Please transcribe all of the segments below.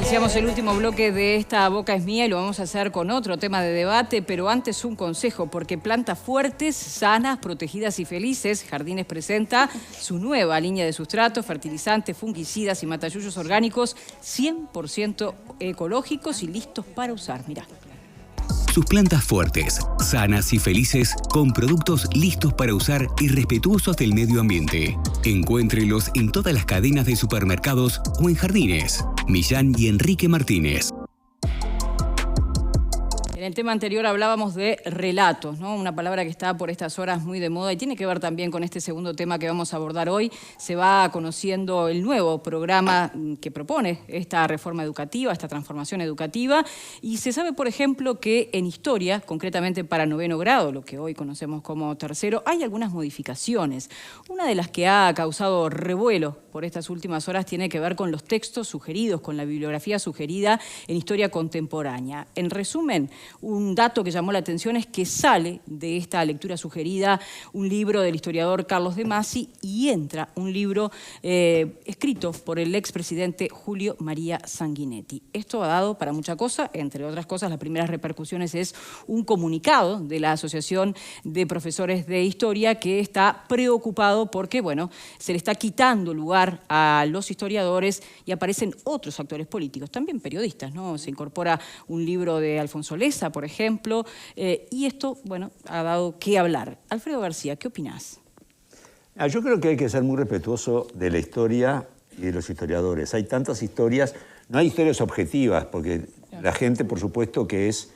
Iniciamos el último bloque de esta Boca es Mía y lo vamos a hacer con otro tema de debate, pero antes un consejo, porque plantas fuertes, sanas, protegidas y felices, Jardines presenta su nueva línea de sustratos, fertilizantes, fungicidas y matallullos orgánicos 100% ecológicos y listos para usar. Mirá. Sus plantas fuertes, sanas y felices, con productos listos para usar y respetuosos del medio ambiente. Encuéntrelos en todas las cadenas de supermercados o en Jardines. Millán y Enrique Martínez. En el tema anterior hablábamos de relatos, ¿no? Una palabra que está por estas horas muy de moda y tiene que ver también con este segundo tema que vamos a abordar hoy. Se va conociendo el nuevo programa que propone esta reforma educativa, esta transformación educativa, y se sabe, por ejemplo, que en historia, concretamente para 9º grado, lo que hoy conocemos como tercero, hay algunas modificaciones. Una de las que ha causado revuelo por estas últimas horas tiene que ver con los textos sugeridos, con la bibliografía sugerida en historia contemporánea. En resumen, un dato que llamó la atención es que sale de esta lectura sugerida un libro del historiador Carlos de Masi y entra un libro escrito por el expresidente Julio María Sanguinetti. Esto ha dado para mucha cosa, entre otras cosas, las primeras repercusiones es un comunicado de la Asociación de Profesores de Historia que está preocupado porque, bueno, se le está quitando lugar a los historiadores y aparecen otros actores políticos, también periodistas, ¿no? Se incorpora un libro de Alfonso Lessa, por ejemplo, y esto, bueno, ha dado qué hablar. Alfredo García, ¿qué opinás? Yo creo que hay que ser muy respetuoso de la historia y de los historiadores. Hay tantas historias, no hay historias objetivas, porque la gente, por supuesto, que es,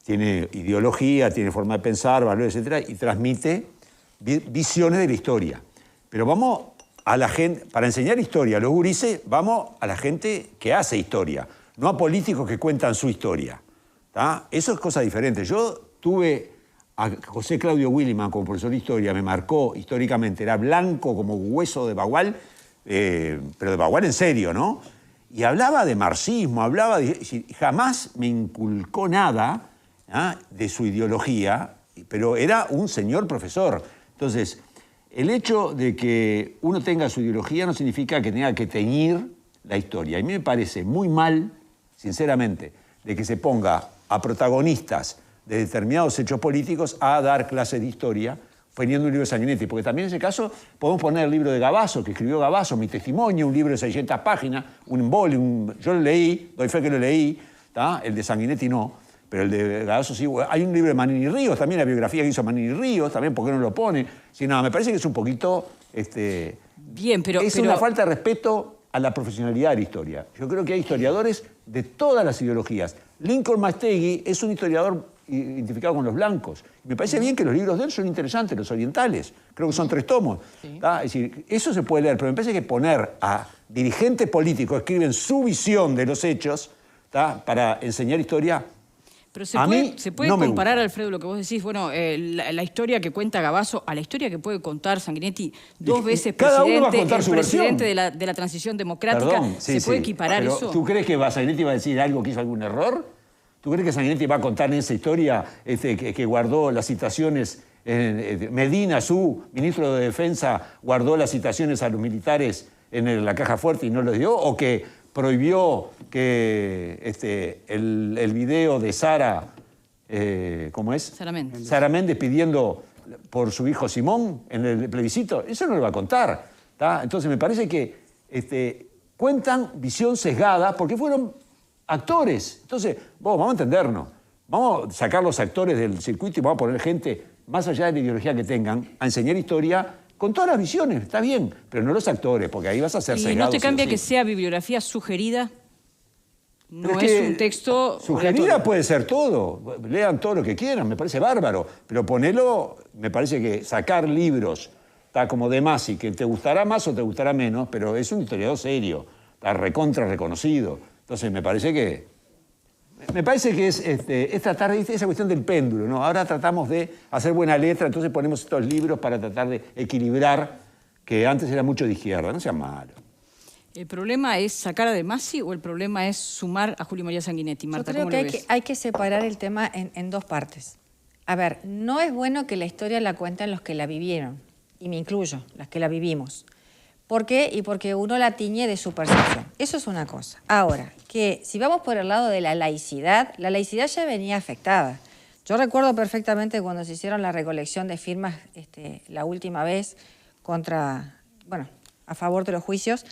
tiene ideología, tiene forma de pensar, valores, etcétera, y transmite visiones de la historia. Pero vamos a la gente, para enseñar historia a los gurises, vamos a la gente que hace historia, no a políticos que cuentan su historia. ¿Tá? Eso es cosa diferente. Yo tuve a José Claudio Williman como profesor de historia, me marcó históricamente, era blanco como hueso de bagual, pero de bagual en serio, ¿no? Y hablaba de marxismo, jamás me inculcó nada de su ideología, pero era un señor profesor. Entonces, el hecho de que uno tenga su ideología no significa que tenga que teñir la historia. A mí me parece muy mal, sinceramente, de que se ponga a protagonistas de determinados hechos políticos a dar clases de historia poniendo un libro de Sanguinetti, porque también en ese caso podemos poner el libro de Gavazo, que escribió Gavazo, Mi testimonio, un libro de 600 páginas, un embole, yo lo leí, doy fe que lo leí, ¿tá? El de Sanguinetti no, pero el de Gavazo sí. Hay un libro de Manini Ríos, también la biografía que hizo Manini Ríos, también, ¿por qué no lo pone? Sí, no, me parece que es un poquito... Bien, pero... Es una falta de respeto a la profesionalidad de la historia. Yo creo que hay historiadores de todas las ideologías. Lincoln Mastegui es un historiador identificado con los blancos. Me parece bien que los libros de él son interesantes, los orientales. Creo que son 3 tomos. Sí. Es decir, eso se puede leer, pero me parece que poner a dirigentes políticos que escriben su visión de los hechos para enseñar historia... Pero se puede comparar, Alfredo, lo que vos decís, bueno, la historia que cuenta Gavazo a la historia que puede contar Sanguinetti, 2 veces presidente de la transición democrática. Perdón, ¿Se puede equiparar eso? ¿Tú crees que Sanguinetti va a decir algo que hizo algún error? ¿Tú crees que Sanguinetti va a contar en esa historia que guardó las citaciones? Medina, su ministro de Defensa, guardó las citaciones a los militares en la caja fuerte y no los dio, o que prohibió que el video de Sara, ¿cómo es? Sara Méndez. Sara Méndez pidiendo por su hijo Simón en el plebiscito, eso no lo va a contar. ¿Tá? Entonces me parece que cuentan visión sesgada porque fueron actores. Entonces, vamos a entendernos. Vamos a sacar los actores del circuito y vamos a poner gente, más allá de la ideología que tengan, a enseñar historia con todas las visiones, está bien, pero no los actores, porque ahí vas a ser sesgado. ¿Y no te cambia que sea bibliografía sugerida? No es un texto... Sugerida puede ser todo. Lean todo lo que quieran, me parece bárbaro. Pero ponelo, me parece que sacar libros, está como de Masi, que te gustará más o te gustará menos, pero es un historiador serio, está recontra reconocido. Entonces me parece que es tratar de esa cuestión del péndulo, ¿no? Ahora tratamos de hacer buena letra, entonces ponemos estos libros para tratar de equilibrar, que antes era mucho de izquierda, no sea malo. ¿El problema es sacar a De Masi o el problema es sumar a Julio María Sanguinetti? Marta, yo creo que hay que separar el tema en 2 partes. A ver, no es bueno que la historia la cuenten los que la vivieron, y me incluyo, las que la vivimos. ¿Por qué? Y porque uno la tiñe de su percepción. Eso es una cosa. Ahora, que si vamos por el lado de la laicidad ya venía afectada. Yo recuerdo perfectamente cuando se hicieron la recolección de firmas la última vez a favor de los juicios,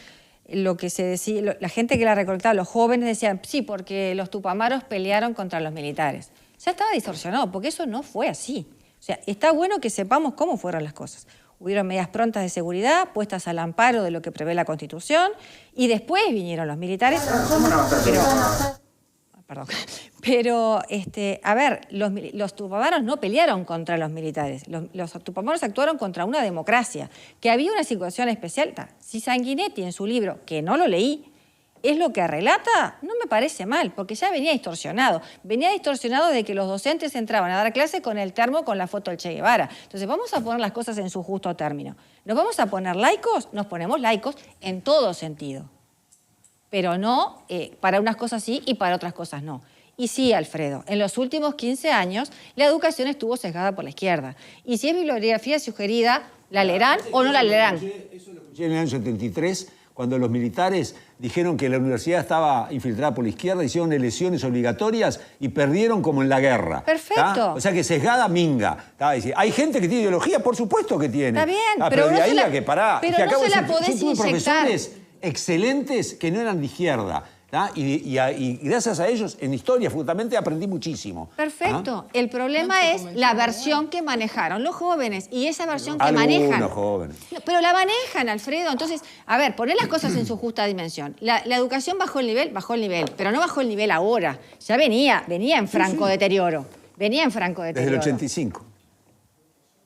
lo que se decía, la gente que la recolectaba, los jóvenes decían, sí, porque los tupamaros pelearon contra los militares. Ya estaba distorsionado, porque eso no fue así. O sea, está bueno que sepamos cómo fueron las cosas. Hubieron medidas prontas de seguridad puestas al amparo de lo que prevé la Constitución y después vinieron los militares. Pero a ver, los tupamaros no pelearon contra los militares. Los tupamaros actuaron contra una democracia, que había una situación especial. Si Sanguinetti en su libro, que no lo leí, es lo que relata, no me parece mal, porque ya venía distorsionado. Venía distorsionado de que los docentes entraban a dar clase con el termo con la foto del Che Guevara. Entonces vamos a poner las cosas en su justo término. ¿Nos vamos a poner laicos? Nos ponemos laicos en todo sentido. Pero no para unas cosas sí y para otras cosas no. Y sí, Alfredo, en los últimos 15 años la educación estuvo sesgada por la izquierda. Y si es bibliografía sugerida, ¿la leerán o no la leerán? Eso lo escuché en el año 73, cuando los militares dijeron que la universidad estaba infiltrada por la izquierda, hicieron elecciones obligatorias y perdieron como en la guerra. Perfecto. ¿Tá? O sea que sesgada minga. ¿Tá? Hay gente que tiene ideología, por supuesto que tiene. Está bien, pero no de ahí se la, a que pará. pero que no se la yo podés tuve inyectar. profesores excelentes que no eran de izquierda. Y gracias a ellos, en historia, fundamentalmente, aprendí muchísimo. Perfecto. El problema es la versión que manejaron los jóvenes y esa versión que manejan. Algunos jóvenes. Pero la manejan, Alfredo. Entonces, a ver, poner las cosas en su justa dimensión. La educación bajó el nivel, pero no bajó el nivel ahora. Ya venía en franco deterioro. Venía en franco deterioro. Desde el 85.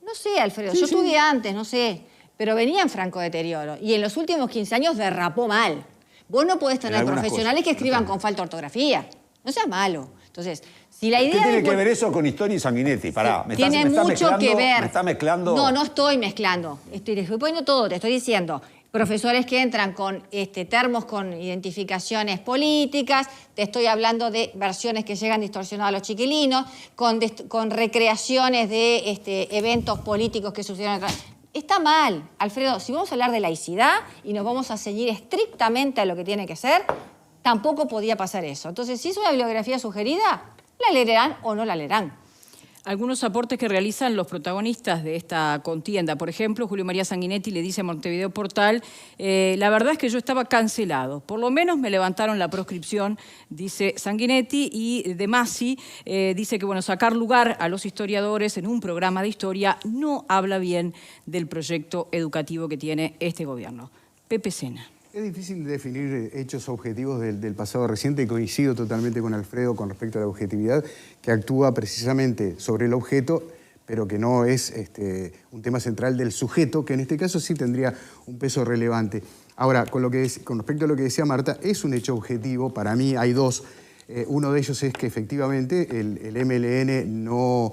No sé, Alfredo. Yo estudié antes, no sé. Pero venía en franco deterioro. Y en los últimos 15 años derrapó mal. Vos no podés tener profesionales que escriban con falta de ortografía. No seas malo. Entonces, si la idea... ¿Qué tiene que ver eso con Historia y Sanguinetti? Pará, tiene mucho que ver. ¿Me está mezclando? No estoy mezclando. Te estoy poniendo todo, te estoy diciendo. Profesores que entran con termos con identificaciones políticas, te estoy hablando de versiones que llegan distorsionadas a los chiquilinos, con recreaciones de eventos políticos que sucedieron... Está mal, Alfredo. Si vamos a hablar de laicidad y nos vamos a ceñir estrictamente a lo que tiene que ser, tampoco podía pasar eso. Entonces, si es una bibliografía sugerida, ¿la leerán o no la leerán? Algunos aportes que realizan los protagonistas de esta contienda. Por ejemplo, Julio María Sanguinetti le dice a Montevideo Portal, la verdad es que yo estaba cancelado. Por lo menos me levantaron la proscripción, dice Sanguinetti, y De Masi dice que sacar lugar a los historiadores en un programa de historia no habla bien del proyecto educativo que tiene este gobierno. Pepe Sena. Es difícil definir hechos objetivos del pasado reciente y coincido totalmente con Alfredo con respecto a la objetividad, que actúa precisamente sobre el objeto, pero que no es un tema central del sujeto, que en este caso sí tendría un peso relevante. Ahora, con respecto a lo que decía Marta, es un hecho objetivo, para mí hay dos. Uno de ellos es que efectivamente el MLN no...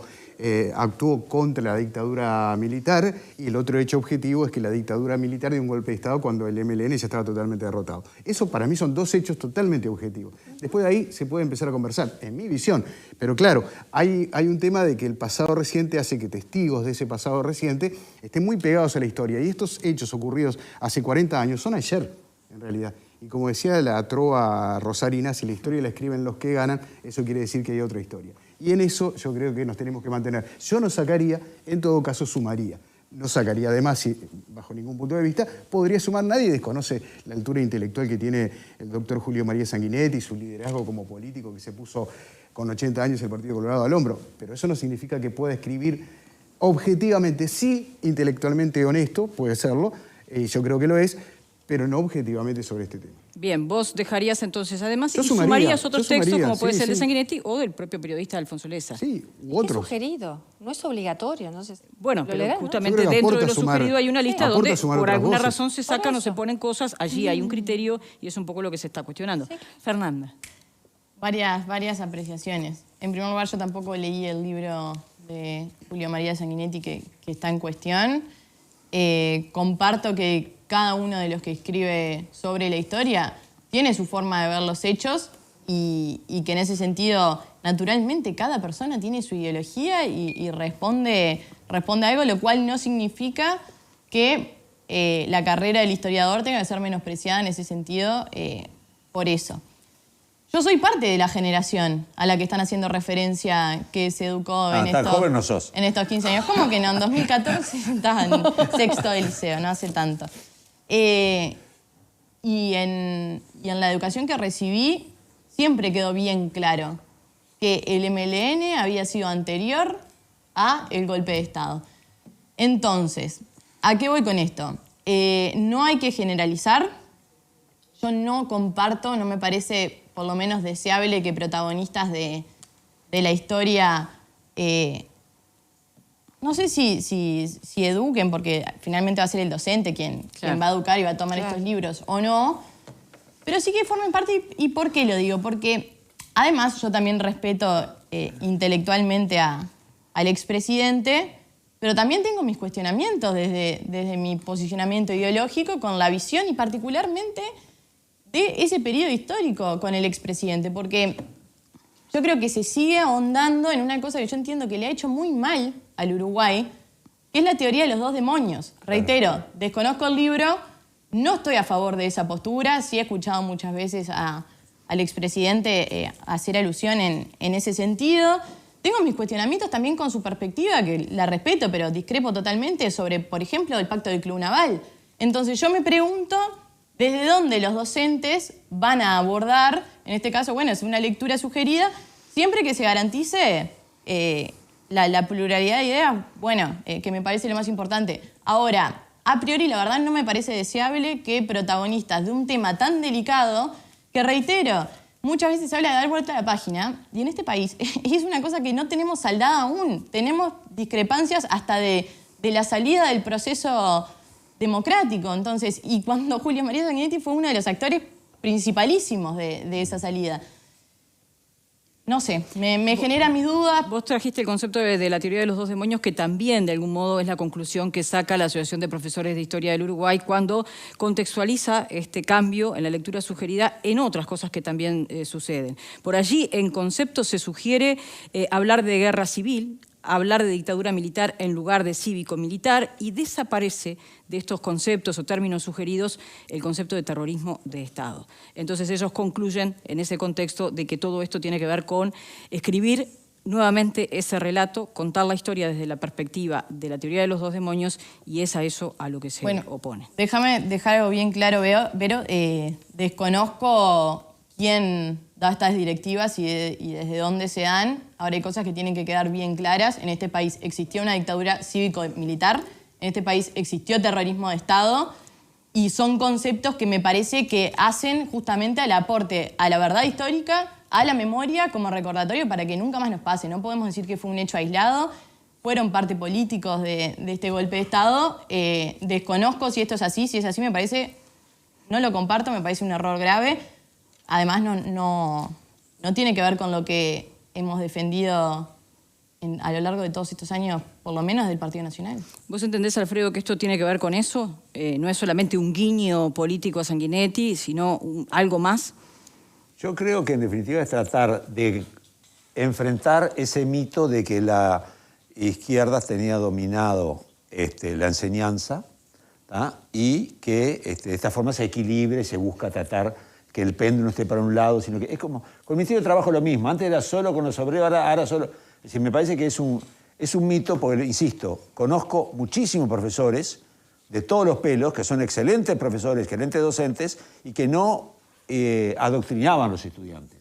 actuó contra la dictadura militar y el otro hecho objetivo es que la dictadura militar dio un golpe de Estado cuando el MLN ya estaba totalmente derrotado. Eso para mí son dos hechos totalmente objetivos. Después de ahí se puede empezar a conversar, en mi visión. Pero claro, hay un tema de que el pasado reciente hace que testigos de ese pasado reciente estén muy pegados a la historia. Y estos hechos ocurridos hace 40 años son ayer, en realidad. Y como decía la trova rosarina, si la historia la escriben los que ganan, eso quiere decir que hay otra historia. Y en eso yo creo que nos tenemos que mantener. Yo no sacaría, en todo caso sumaría. No sacaría además, si, bajo ningún punto de vista, podría sumar. Nadie desconoce la altura intelectual que tiene el doctor Julio María Sanguinetti, su liderazgo como político que se puso con 80 años el Partido Colorado al hombro. Pero eso no significa que pueda escribir objetivamente, sí, intelectualmente honesto, puede serlo, yo creo que lo es, pero no objetivamente sobre este tema. Bien, vos dejarías entonces, además, sumarías otros textos como puede ser el de Sanguinetti o del propio periodista Alfonso Lessa. Sí, u otros. Es sugerido, no es obligatorio. Entonces, bueno, pero leerán, justamente dentro de lo sugerido hay una lista donde por alguna voces. razón se sacan o se ponen cosas, allí hay un criterio y es un poco lo que se está cuestionando. Sí. Fernanda. Varias apreciaciones. En primer lugar, yo tampoco leí el libro de Julio María Sanguinetti que está en cuestión. Comparto que cada uno de los que escribe sobre la historia tiene su forma de ver los hechos y que en ese sentido, naturalmente, cada persona tiene su ideología y responde a algo, lo cual no significa que la carrera del historiador tenga que ser menospreciada en ese sentido por eso. Yo soy parte de la generación a la que están haciendo referencia que se educó en, tan joven no sos. en estos 15 años. ¿Cómo que no? En 2014 estaba en sexto de liceo, no hace tanto. Y en la educación que recibí siempre quedó bien claro que el MLN había sido anterior a el golpe de Estado. Entonces, ¿a qué voy con esto? No hay que generalizar. Yo no comparto, no me parece por lo menos deseable que protagonistas de la historia, no sé si eduquen, porque finalmente va a ser el docente quien va a educar y va a tomar estos libros o no, pero sí que formen parte. ¿Y por qué lo digo? Porque además yo también respeto intelectualmente al expresidente, pero también tengo mis cuestionamientos desde mi posicionamiento ideológico con la visión y particularmente de ese periodo histórico con el expresidente, porque yo creo que se sigue ahondando en una cosa que yo entiendo que le ha hecho muy mal al Uruguay, que es la teoría de los dos demonios. Reitero, desconozco el libro, no estoy a favor de esa postura, sí he escuchado muchas veces al expresidente hacer alusión en ese sentido. Tengo mis cuestionamientos también con su perspectiva, que la respeto, pero discrepo totalmente sobre, por ejemplo, el pacto del Club Naval. Entonces yo me pregunto desde dónde los docentes van a abordar, en este caso, bueno, es una lectura sugerida, siempre que se garantice la pluralidad de ideas, bueno, que me parece lo más importante. Ahora, a priori, la verdad, no me parece deseable que protagonistas de un tema tan delicado, que reitero, muchas veces se habla de dar vuelta a la página, y en este país es una cosa que no tenemos saldada aún. Tenemos discrepancias hasta de la salida del proceso democrático. Entonces, y cuando Julio María Sanguinetti fue uno de los actores principalísimos de esa salida. No sé, me genera mis dudas. Vos trajiste el concepto de la teoría de los dos demonios, que también de algún modo es la conclusión que saca la Asociación de Profesores de Historia del Uruguay cuando contextualiza este cambio en la lectura sugerida en otras cosas que también suceden. Por allí, en concepto, se sugiere hablar de guerra civil, hablar de dictadura militar en lugar de cívico-militar, y desaparece de estos conceptos o términos sugeridos el concepto de terrorismo de Estado. Entonces ellos concluyen en ese contexto de que todo esto tiene que ver con escribir nuevamente ese relato, contar la historia desde la perspectiva de la teoría de los dos demonios, y es a eso a lo que se opone. Déjame dejar algo bien claro, Vero. Desconozco quién da estas directivas y desde dónde se dan. Ahora hay cosas que tienen que quedar bien claras. En este país existió una dictadura cívico-militar, en este país existió terrorismo de Estado, y son conceptos que me parece que hacen justamente al aporte a la verdad histórica, a la memoria como recordatorio para que nunca más nos pase. No podemos decir que fue un hecho aislado, fueron parte políticos de este golpe de Estado. Desconozco si esto es así. Si es así, me parece, no lo comparto, me parece un error grave. Además, no tiene que ver con lo que hemos defendido a lo largo de todos estos años, por lo menos del Partido Nacional. ¿Vos entendés, Alfredo, que esto tiene que ver con eso? No es solamente un guiño político a Sanguinetti, sino algo más. Yo creo que en definitiva es tratar de enfrentar ese mito de que la izquierda tenía dominado la enseñanza, ¿tá? Y que de esta forma se equilibre, se busca tratar que el péndulo no esté para un lado, sino que es como con el Ministerio de Trabajo lo mismo. Antes era solo con los obreros, ahora solo. Es decir, me parece que es un mito, porque, insisto, conozco muchísimos profesores de todos los pelos que son excelentes profesores, excelentes docentes y que no adoctrinaban a los estudiantes.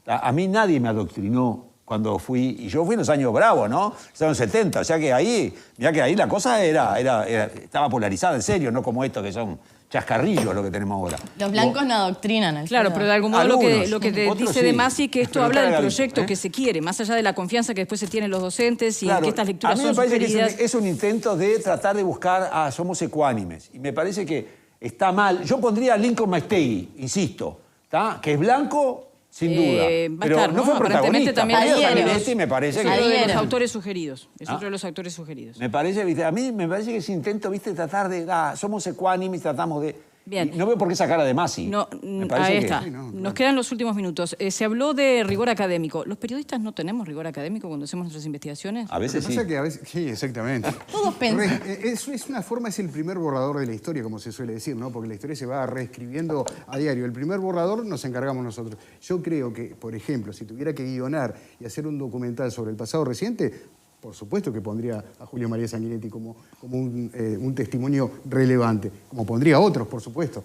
A mí nadie me adoctrinó cuando fui, y yo fui en los años bravos, ¿no? Los años 70, o sea que ahí, mirá que ahí la cosa estaba polarizada, en serio, no como estos que son chascarrillos lo que tenemos ahora. Los blancos no adoctrinan. Alfredo. Claro, pero de algún modo lo que te dice sí. de Masi que esto Pero habla del claro, proyecto que se quiere, más allá de la confianza que después se tienen los docentes y claro, que estas lecturas son a mí me parece sugeridas. que es un intento de tratar de buscar somos ecuánimes. Y me parece que está mal. Yo pondría a Lincoln Maestegui, insisto, ¿tá? Que es blanco, sin duda. Pero estar, no fue aparentemente protagonista. también Sanguinetti me parece es que... otro de los autores sugeridos. Es otro de los autores sugeridos. Me parece, ¿viste? A mí me parece que ese intento, ¿viste? Tratar de... somos ecuánimes, tratamos de... Bien. Y no veo por qué esa cara de Masi. No, Me parece ahí que- está. Sí, no, Nos claro. quedan los últimos minutos. Se habló de rigor académico. ¿Los periodistas no tenemos rigor académico cuando hacemos nuestras investigaciones? A Lo que veces sí. pasa que a veces, sí, exactamente. Todos pensan. Es una forma, es el primer borrador de la historia, como se suele decir, ¿no? Porque la historia se va reescribiendo a diario. El primer borrador nos encargamos nosotros. Yo creo que, por ejemplo, si tuviera que guionar y hacer un documental sobre el pasado reciente, por supuesto que pondría a Julio María Sanguinetti como un testimonio relevante, como pondría a otros, por supuesto.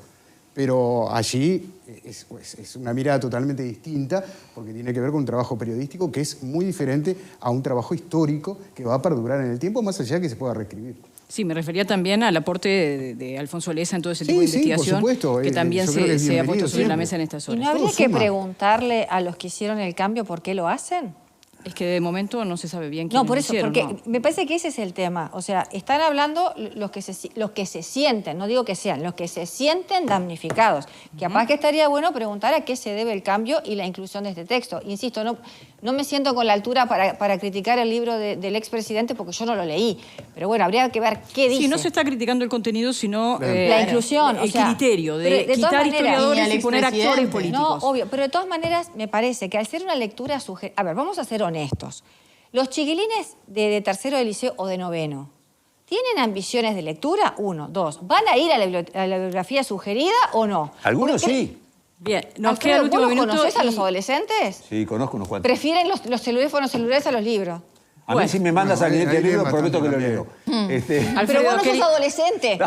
Pero allí es una mirada totalmente distinta porque tiene que ver con un trabajo periodístico que es muy diferente a un trabajo histórico que va a perdurar en el tiempo, más allá de que se pueda reescribir. Sí, me refería también al aporte de Alfonso Leza en todo ese tipo de Sí, sí, por investigación, supuesto. que también Yo creo que es se ha bienvenido puesto sobre la siempre. mesa en estas ¿Y horas. no habría Todo que suma. preguntarle a los que hicieron el cambio por qué lo hacen? Es que de momento no se sabe bien quiénes No, por lo eso, hicieron, porque ¿no? me parece que ese es el tema. O sea, están hablando los que se sienten, no digo que sean, los que se sienten damnificados. Capaz que estaría bueno preguntar a qué se debe el cambio y la inclusión de este texto. Insisto, no me siento con la altura para criticar el libro del expresidente porque yo no lo leí. Pero bueno, habría que ver qué dice. Sí, no se está criticando el contenido, sino La inclusión, el o sea, criterio pero de de todas quitar maneras- historiadores Y al y poner actores expresidente. políticos. No, obvio, pero de todas maneras me parece que al ser una lectura A ver, vamos a ser honestos. Los chiquilines de tercero de liceo o de noveno, ¿tienen ambiciones de lectura? 1, 2. ¿Van a ir a la bibliografía sugerida o no? Algunos Porque- sí. Bien, nos Alfredo, queda el último ¿vos los minuto. conocés a y- los adolescentes? Sí, conozco unos cuantos. Prefieren los teléfonos celulares a los libros. A Bueno. mí si me mandas No, a leer ahí el libro, leen prometo que lo bastante leo. Alfredo, Pero vos no sos querí- adolescente.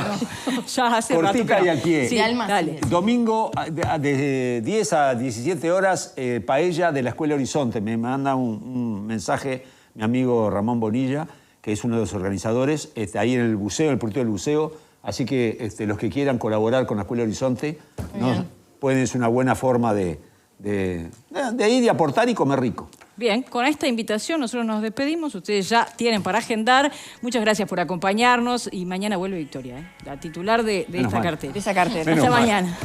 Ya hace Cortita rato que y al pie. Sí, De alma, dale. sí. Domingo, de 10 a 17 horas, paella de la Escuela Horizonte. Me manda un mensaje mi amigo Ramón Bonilla, que es uno de los organizadores, ahí en el buceo, en el puerto del buceo. Así que los que quieran colaborar con la Escuela Horizonte, es una buena forma de ir y aportar y comer rico. Bien, con esta invitación nosotros nos despedimos. Ustedes ya tienen para agendar. Muchas gracias por acompañarnos y mañana vuelve Victoria, la titular de Menos esta mal. cartera. De esa cartera. Menos Hasta mal. mañana.